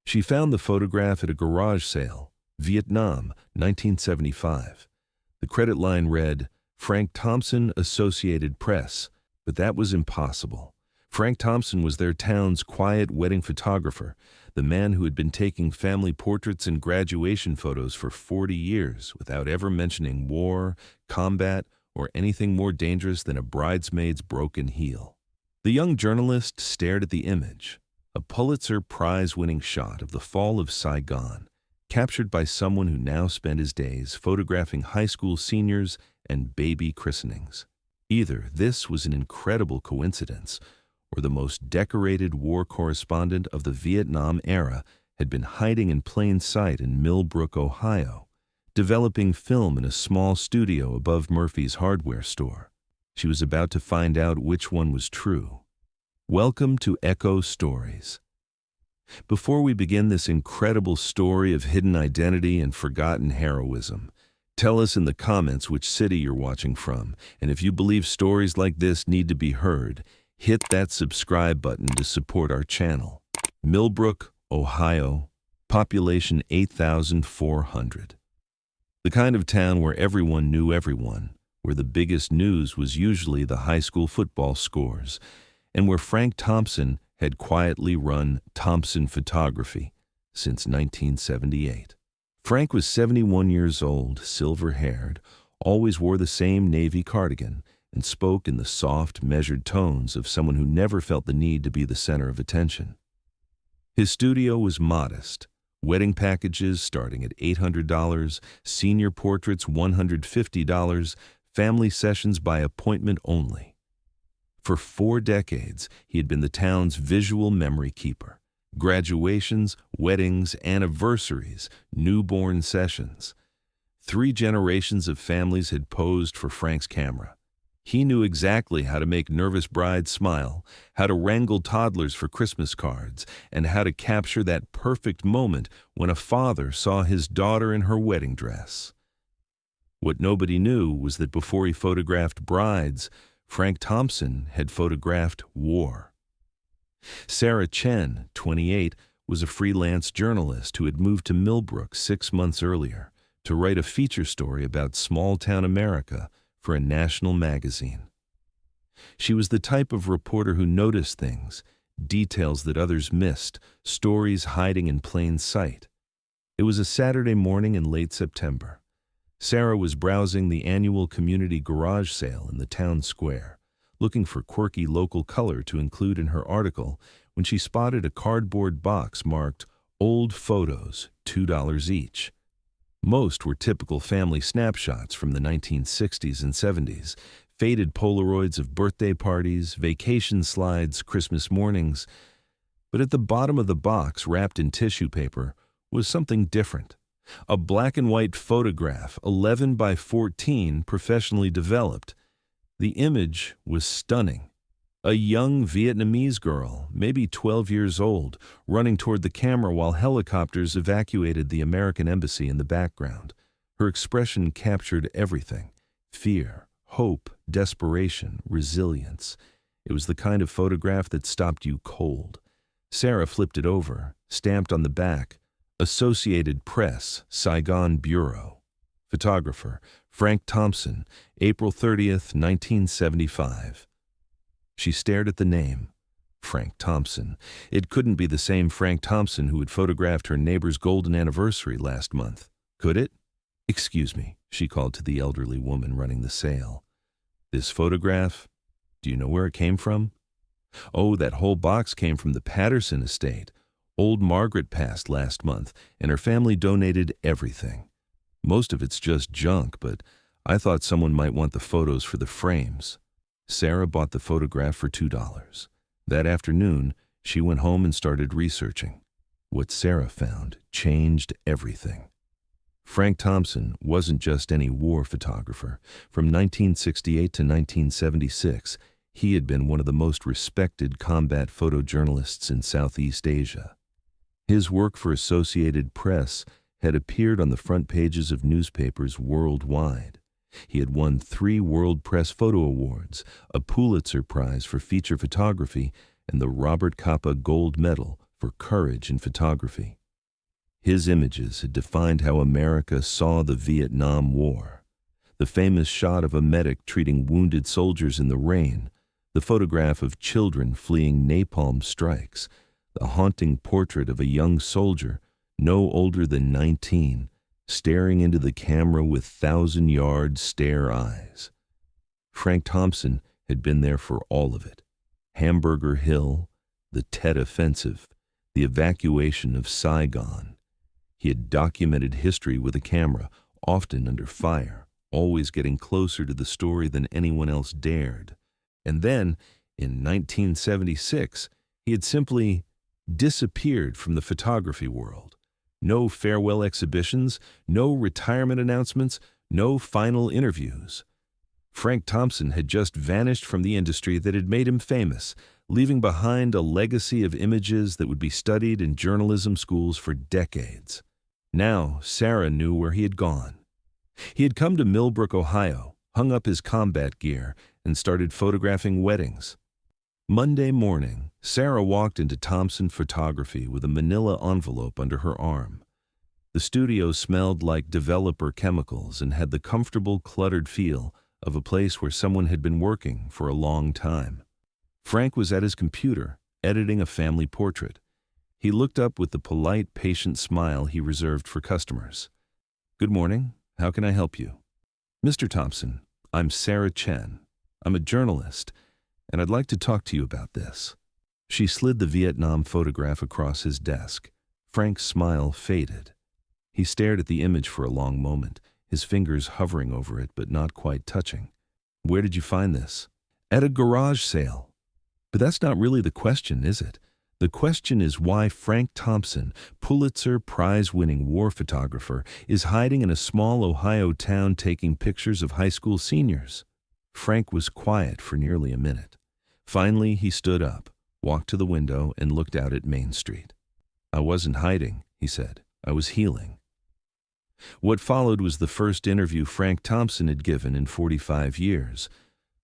She found the photograph at a garage sale, Vietnam, 1975. The credit line read, Frank Thompson, Associated Press, but that was impossible. Frank Thompson was their town's quiet wedding photographer, the man who had been taking family portraits and graduation photos for 40 years without ever mentioning war, combat, or anything more dangerous than a bridesmaid's broken heel. The young journalist stared at the image, a Pulitzer Prize-winning shot of the Fall of Saigon, captured by someone who now spent his days photographing high school seniors and baby christenings. Either this was an incredible coincidence, or the most decorated war correspondent of the Vietnam era had been hiding in plain sight in Millbrook, Ohio, developing film in a small studio above Murphy's hardware store. She was about to find out which one was true. Welcome to Echo Stories. Before we begin this incredible story of hidden identity and forgotten heroism, tell us in the comments which city you're watching from, and if you believe stories like this need to be heard, hit that subscribe button to support our channel. Millbrook, Ohio, population 8,400. The kind of town where everyone knew everyone, where the biggest news was usually the high school football scores, and where Frank Thompson had quietly run Thompson Photography since 1978. Frank was 71 years old, silver-haired, always wore the same navy cardigan, and spoke in the soft, measured tones of someone who never felt the need to be the center of attention. His studio was modest, wedding packages starting at $800, senior portraits $150, family sessions by appointment only. For 4 decades, he had been the town's visual memory keeper. Graduations, weddings, anniversaries, newborn sessions. 3 generations of families had posed for Frank's camera. He knew exactly how to make nervous brides smile, how to wrangle toddlers for Christmas cards, and how to capture that perfect moment when a father saw his daughter in her wedding dress. What nobody knew was that before he photographed brides, Frank Thompson had photographed war. Sarah Chen, 28, was a freelance journalist who had moved to Millbrook 6 months earlier to write a feature story about small-town America for a national magazine. She was the type of reporter who noticed things, details that others missed, stories hiding in plain sight. It was a Saturday morning in late September. Sarah was browsing the annual community garage sale in the town square, looking for quirky local color to include in her article when she spotted a cardboard box marked Old Photos, $2 each. Most were typical family snapshots from the 1960s and 70s, faded Polaroids of birthday parties, vacation slides, Christmas mornings. But at the bottom of the box, wrapped in tissue paper, was something different. A black and white photograph, 11 by 14, professionally developed. The image was stunning. A young Vietnamese girl, maybe 12 years old, running toward the camera while helicopters evacuated the American embassy in the background. Her expression captured everything: fear, hope, desperation, resilience. It was the kind of photograph that stopped you cold. Sarah flipped it over, stamped on the back, Associated Press, Saigon Bureau. Photographer, Frank Thompson, April 30th, 1975. She stared at the name, Frank Thompson. It couldn't be the same Frank Thompson who had photographed her neighbor's golden anniversary last month, could it? "Excuse me," she called to the elderly woman running the sale. "This photograph, do you know where it came from?" "Oh, that whole box came from the Patterson estate. Old Margaret passed last month, and her family donated everything. Most of it's just junk, but I thought someone might want the photos for the frames." Sarah bought the photograph for $2. That afternoon, she went home and started researching. What Sarah found changed everything. Frank Thompson wasn't just any war photographer. From 1968 to 1976, he had been one of the most respected combat photojournalists in Southeast Asia. His work for Associated Press had appeared on the front pages of newspapers worldwide. He had won 3 World Press Photo Awards, a Pulitzer Prize for feature photography, and the Robert Capa Gold Medal for courage in photography. His images had defined how America saw the Vietnam War. The famous shot of a medic treating wounded soldiers in the rain, the photograph of children fleeing napalm strikes, the haunting portrait of a young soldier, no older than 19, staring into the camera with thousand-yard stare eyes. Frank Thompson had been there for all of it. Hamburger Hill, the Tet Offensive, the evacuation of Saigon. He had documented history with a camera, often under fire, always getting closer to the story than anyone else dared. And then, in 1976, he had simply disappeared from the photography world. No farewell exhibitions, no retirement announcements, no final interviews. Frank Thompson had just vanished from the industry that had made him famous, leaving behind a legacy of images that would be studied in journalism schools for decades. Now, Sarah knew where he had gone. He had come to Millbrook, Ohio, hung up his combat gear, and started photographing weddings. Monday morning, Sarah walked into Thompson Photography with a manila envelope under her arm. The studio smelled like developer chemicals and had the comfortable, cluttered feel of a place where someone had been working for a long time. Frank was at his computer, editing a family portrait. He looked up with the polite, patient smile he reserved for customers. "Good morning. How can I help you?" "Mr. Thompson, I'm Sarah Chen. I'm a journalist, and I'd like to talk to you about this." She slid the Vietnam photograph across his desk. Frank's smile faded. He stared at the image for a long moment, his fingers hovering over it but not quite touching. "Where did you find this?" "At a garage sale." "But that's not really the question, is it? The question is why Frank Thompson, Pulitzer Prize-winning war photographer, is hiding in a small Ohio town taking pictures of high school seniors." Frank was quiet for nearly a minute. Finally, he stood up, walked to the window, and looked out at Main Street. "I wasn't hiding," he said. "I was healing." What followed was the first interview Frank Thompson had given in 45 years.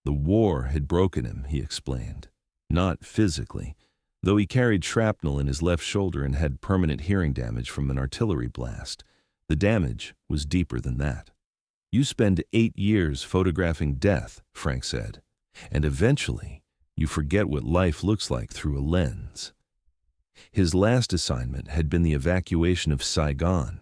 The war had broken him, he explained. Not physically, though he carried shrapnel in his left shoulder and had permanent hearing damage from an artillery blast. The damage was deeper than that. "You spend 8 years photographing death," Frank said, "and eventually you forget what life looks like through a lens." His last assignment had been the evacuation of Saigon.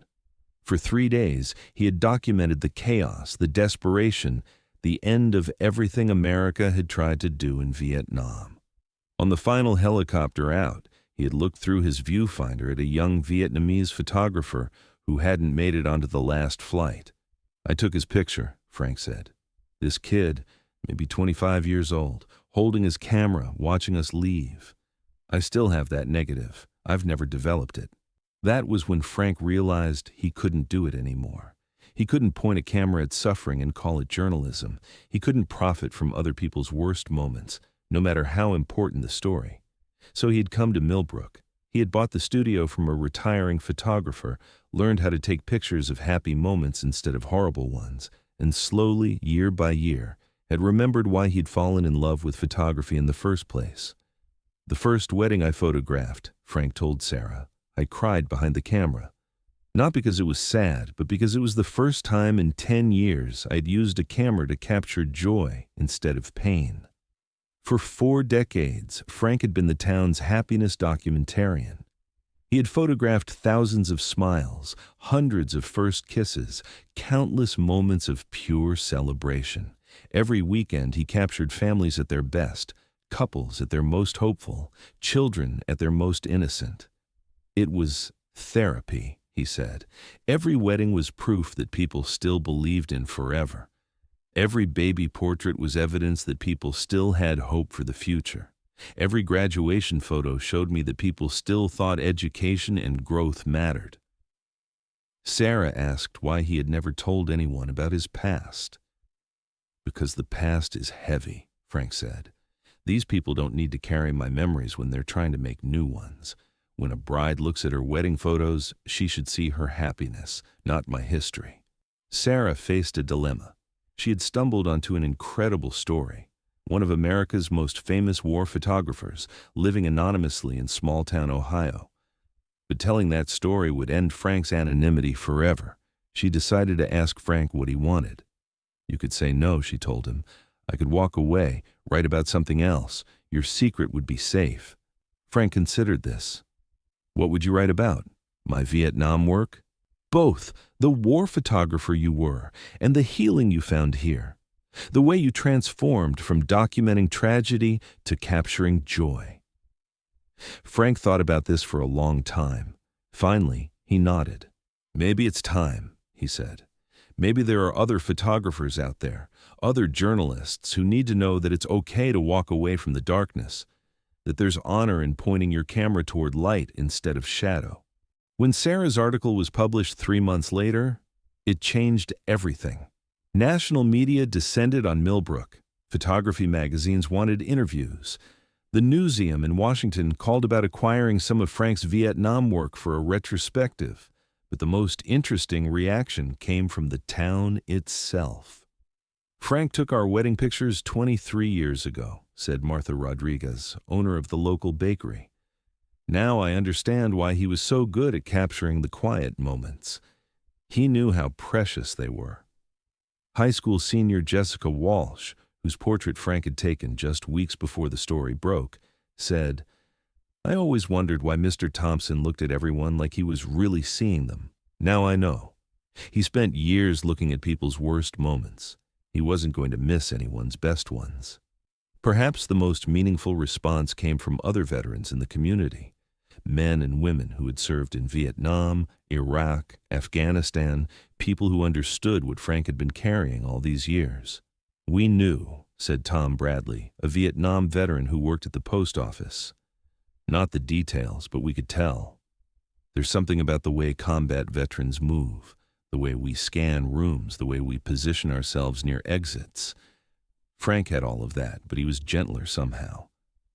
For 3 days, he had documented the chaos, the desperation, the end of everything America had tried to do in Vietnam. On the final helicopter out, he had looked through his viewfinder at a young Vietnamese photographer who hadn't made it onto the last flight. "I took his picture," Frank said. "This kid, maybe 25 years old, holding his camera, watching us leave. I still have that negative. I've never developed it." That was when Frank realized he couldn't do it anymore. He couldn't point a camera at suffering and call it journalism. He couldn't profit from other people's worst moments, no matter how important the story. So he had come to Millbrook. He had bought the studio from a retiring photographer, learned how to take pictures of happy moments instead of horrible ones, and slowly, year by year, had remembered why he'd fallen in love with photography in the first place. "The first wedding I photographed," Frank told Sarah, "I cried behind the camera. Not because it was sad, but because it was the first time in 10 years I'd used a camera to capture joy instead of pain." For 4 decades, Frank had been the town's happiness documentarian. He had photographed thousands of smiles, hundreds of first kisses, countless moments of pure celebration. Every weekend he captured families at their best, couples at their most hopeful, children at their most innocent. "It was therapy," he said. "Every wedding was proof that people still believed in forever. Every baby portrait was evidence that people still had hope for the future. Every graduation photo showed me that people still thought education and growth mattered." Sarah asked why he had never told anyone about his past. "Because the past is heavy," Frank said. "These people don't need to carry my memories when they're trying to make new ones. When a bride looks at her wedding photos, she should see her happiness, not my history." Sarah faced a dilemma. She had stumbled onto an incredible story, one of America's most famous war photographers, living anonymously in small-town Ohio. But telling that story would end Frank's anonymity forever. She decided to ask Frank what he wanted. "You could say no," she told him. "I could walk away, write about something else. Your secret would be safe." Frank considered this. "What would you write about? My Vietnam work?" "Both. The war photographer you were, and the healing you found here. The way you transformed from documenting tragedy to capturing joy." Frank thought about this for a long time. Finally, he nodded. "Maybe it's time," he said. "Maybe there are other photographers out there, other journalists who need to know that it's okay to walk away from the darkness, that there's honor in pointing your camera toward light instead of shadow." When Sarah's article was published 3 months later, it changed everything. National media descended on Millbrook. Photography magazines wanted interviews. The Newseum in Washington called about acquiring some of Frank's Vietnam work for a retrospective. But the most interesting reaction came from the town itself. "Frank took our wedding pictures 23 years ago," said Martha Rodriguez, owner of the local bakery. "Now I understand why he was so good at capturing the quiet moments. He knew how precious they were." High school senior Jessica Walsh, whose portrait Frank had taken just weeks before the story broke, said, "I always wondered why Mr. Thompson looked at everyone like he was really seeing them. Now I know. He spent years looking at people's worst moments. He wasn't going to miss anyone's best ones." Perhaps the most meaningful response came from other veterans in the community. Men and women who had served in Vietnam, Iraq, Afghanistan, people who understood what Frank had been carrying all these years. "We knew," said Tom Bradley, a Vietnam veteran who worked at the post office. "Not the details, but we could tell. There's something about the way combat veterans move, the way we scan rooms, the way we position ourselves near exits. Frank had all of that, but he was gentler somehow,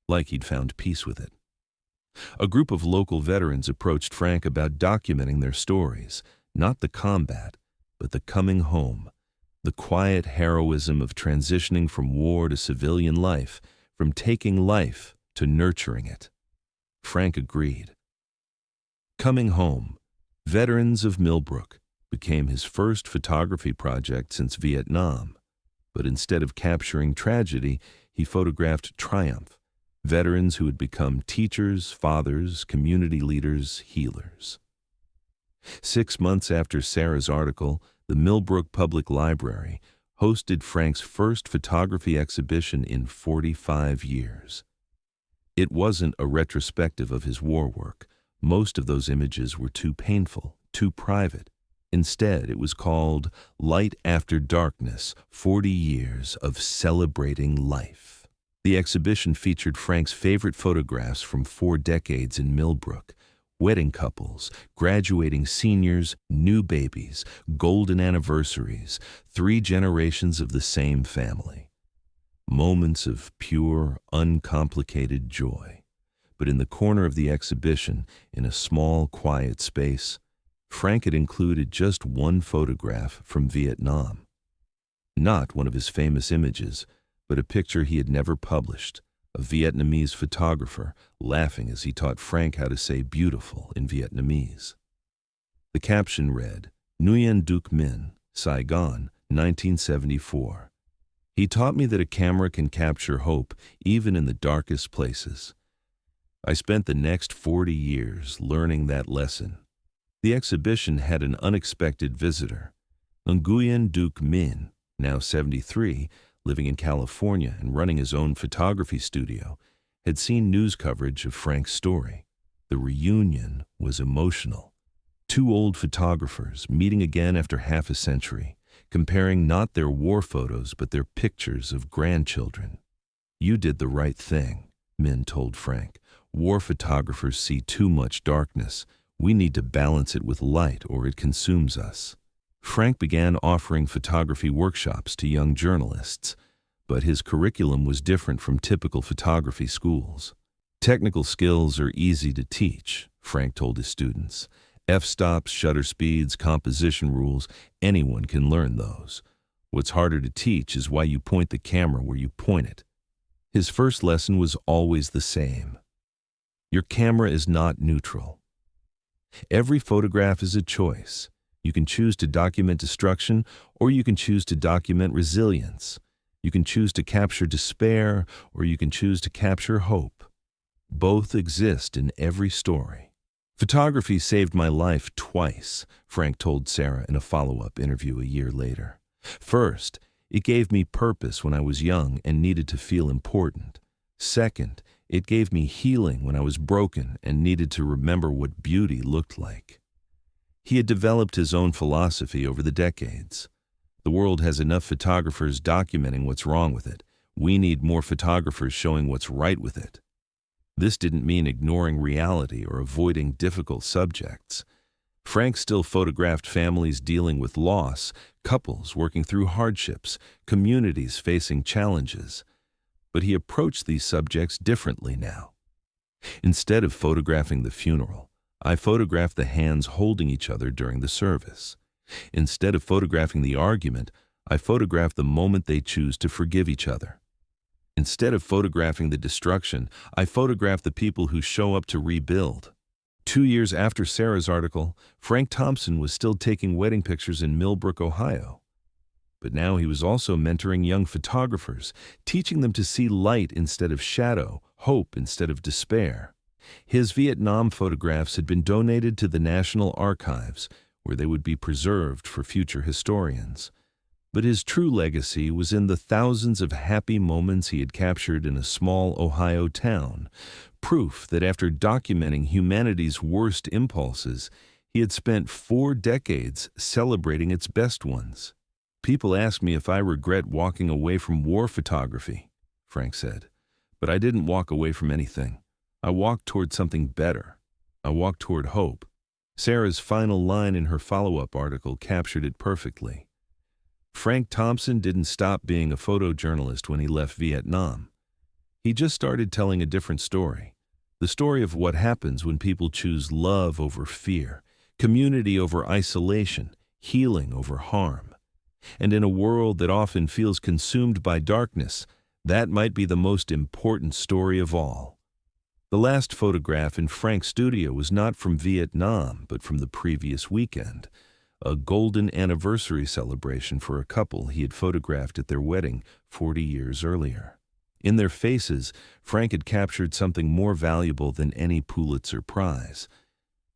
like he'd found peace with it." A group of local veterans approached Frank about documenting their stories, not the combat, but the coming home, the quiet heroism of transitioning from war to civilian life, from taking life to nurturing it. Frank agreed. Coming Home, Veterans of Millbrook, became his first photography project since Vietnam, but instead of capturing tragedy, he photographed triumph. Veterans who had become teachers, fathers, community leaders, healers. 6 months after Sarah's article, the Millbrook Public Library hosted Frank's first photography exhibition in 45 years. It wasn't a retrospective of his war work. Most of those images were too painful, too private. Instead, it was called Light After Darkness, 40 Years of Celebrating Life. The exhibition featured Frank's favorite photographs from 4 decades in Millbrook: wedding couples, graduating seniors, new babies, golden anniversaries, 3 generations of the same family. Moments of pure, uncomplicated joy. But in the corner of the exhibition, in a small, quiet space, Frank had included just one photograph from Vietnam. Not one of his famous images, but a picture he had never published, a Vietnamese photographer laughing as he taught Frank how to say beautiful in Vietnamese. The caption read, "Nguyen Duc Minh, Saigon, 1974. He taught me that a camera can capture hope even in the darkest places." I spent the next 40 years learning that lesson. The exhibition had an unexpected visitor. Nguyen Duc Minh, now 73, living in California and running his own photography studio, had seen news coverage of Frank's story. The reunion was emotional. 2 old photographers meeting again after half a century, comparing not their war photos but their pictures of grandchildren. "You did the right thing," Min told Frank. "War photographers see too much darkness. We need to balance it with light or it consumes us." Frank began offering photography workshops to young journalists, but his curriculum was different from typical photography schools. "Technical skills are easy to teach," Frank told his students. "F-stops, shutter speeds, composition rules, anyone can learn those. What's harder to teach is why you point the camera where you point it. His first lesson was always the same. Your camera is not neutral. Every photograph is a choice. You can choose to document destruction, or you can choose to document resilience. You can choose to capture despair, or you can choose to capture hope. Both exist in every story. Photography saved my life twice, Frank told Sarah in a follow-up interview a year later. First, it gave me purpose when I was young and needed to feel important. Second, it gave me healing when I was broken and needed to remember what beauty looked like. He had developed his own philosophy over the decades. The world has enough photographers documenting what's wrong with it. We need more photographers showing what's right with it. This didn't mean ignoring reality or avoiding difficult subjects. Frank still photographed families dealing with loss, couples working through hardships, communities facing challenges. But he approached these subjects differently now. Instead of photographing the funeral, I photographed the hands holding each other during the service. Instead of photographing the argument, I photographed the moment they choose to forgive each other. Instead of photographing the destruction, I photographed the people who show up to rebuild. 2 years after Sarah's article, Frank Thompson was still taking wedding pictures in Millbrook, Ohio. But now he was also mentoring young photographers, teaching them to see light instead of shadow, hope instead of despair. His Vietnam photographs had been donated to the National Archives, where they would be preserved for future historians. But his true legacy was in the thousands of happy moments he had captured in a small Ohio town, proof that after documenting humanity's worst impulses, he had spent 4 decades celebrating its best ones. People ask me if I regret walking away from war photography, Frank said. But I didn't walk away from anything. I walked toward something better. I walked toward hope. Sarah's final line in her follow-up article captured it perfectly. Frank Thompson didn't stop being a photojournalist when he left Vietnam. He just started telling a different story. The story of what happens when people choose love over fear, community over isolation, healing over harm. And in a world that often feels consumed by darkness, that might be the most important story of all. The last photograph in Frank's studio was not from Vietnam, but from the previous weekend, a golden anniversary celebration for a couple he had photographed at their wedding 40 years earlier. In their faces, Frank had captured something more valuable than any Pulitzer Prize,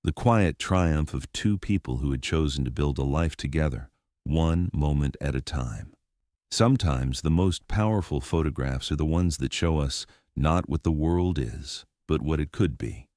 the quiet triumph of 2 people who had chosen to build a life together, one moment at a time. Sometimes the most powerful photographs are the ones that show us not what the world is, but what it could be.